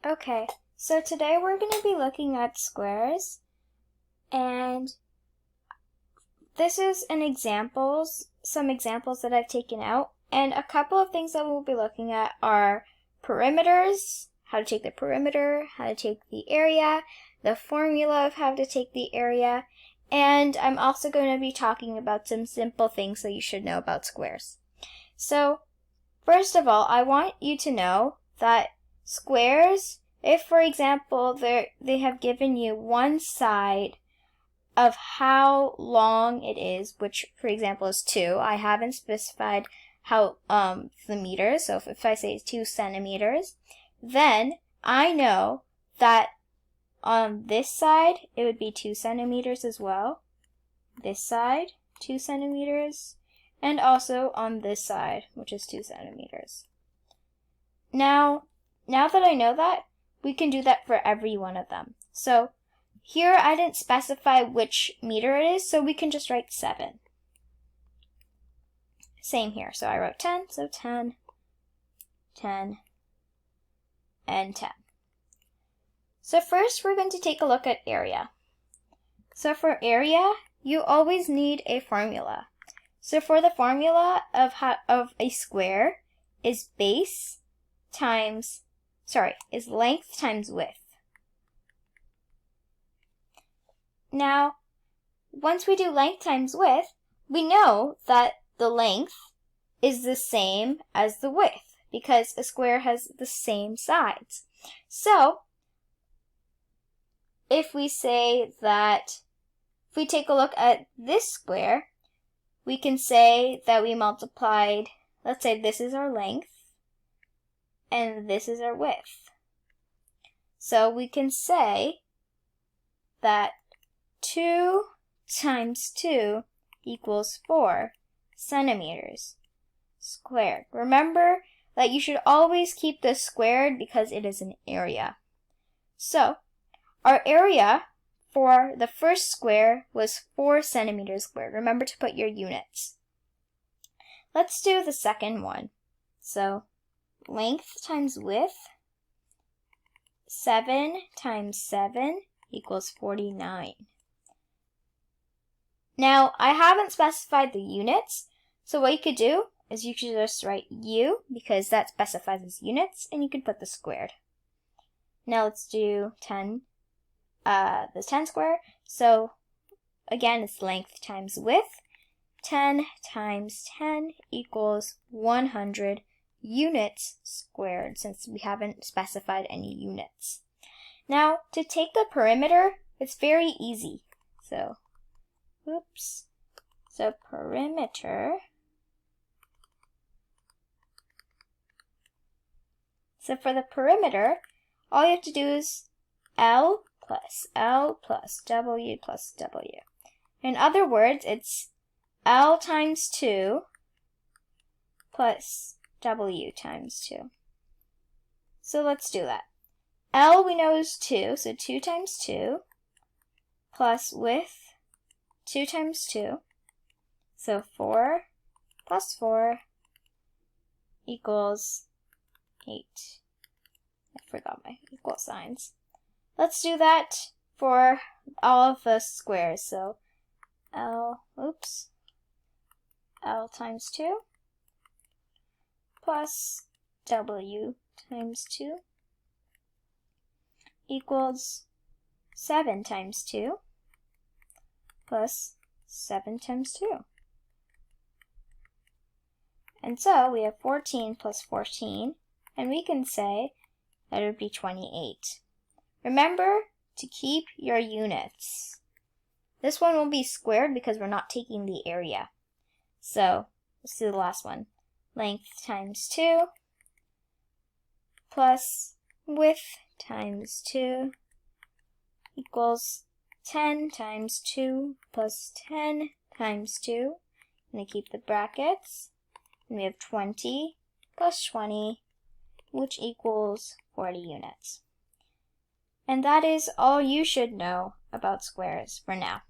Okay, so today we're going to be looking at squares, and this is some examples that I've taken out, and a couple of things that we'll be looking at are perimeters, how to take the perimeter, how to take the area, the formula of how to take the area, and I'm also going to be talking about some simple things that you should know about squares. So, first of all, I want you to know that squares, if for example they have given you one side of how long it is, which for example is 2, I haven't specified how the meters, so if I say 2 centimeters, then I know that on this side it would be 2 centimeters as well, this side 2 centimeters, and also on this side, which is 2 centimeters. Now that I know that, we can do that for every one of them. So here I didn't specify which meter it is, so we can just write 7. Same here, so I wrote 10, so 10, 10, and 10. So first we're going to take a look at area. So for area, you always need a formula. So for the formula of a square is length times width. Now, once we do length times width, we know that the length is the same as the width because a square has the same sides. So, if we take a look at this square, we can say that we multiplied, let's say this is our length, and this is our width. So we can say that 2 times 2 equals 4 centimeters squared. Remember that you should always keep this squared because it is an area. So, our area for the first square was 4 centimeters squared. Remember to put your units. Let's do the second one. So, length times width, 7 times 7 equals 49. Now, I haven't specified the units, so what you could do is you could just write U, because that specifies as units, and you can put the squared. Now let's do 10, the 10 square. So again, it's length times width. 10 times 10 equals 100 units squared, since we haven't specified any units. Now, to take the perimeter, it's very easy. So perimeter. So for the perimeter, all you have to do is L plus W plus W. In other words, it's L times 2 plus W times 2. So let's do that. L we know is 2, so 2 times 2 plus width 2 times 2. So 4 plus 4 equals 8. I forgot my equal signs. Let's do that for all of the squares. So L times 2 plus W times 2 equals 7 times 2 plus 7 times 2. And so we have 14 plus 14, and we can say that it would be 28. Remember to keep your units. This one will be squared because we're not taking the area. So let's do the last one. Length times 2 plus width times 2 equals 10 times 2 plus 10 times 2. I'm going to keep the brackets. And we have 20 plus 20, which equals 40 units. And that is all you should know about squares for now.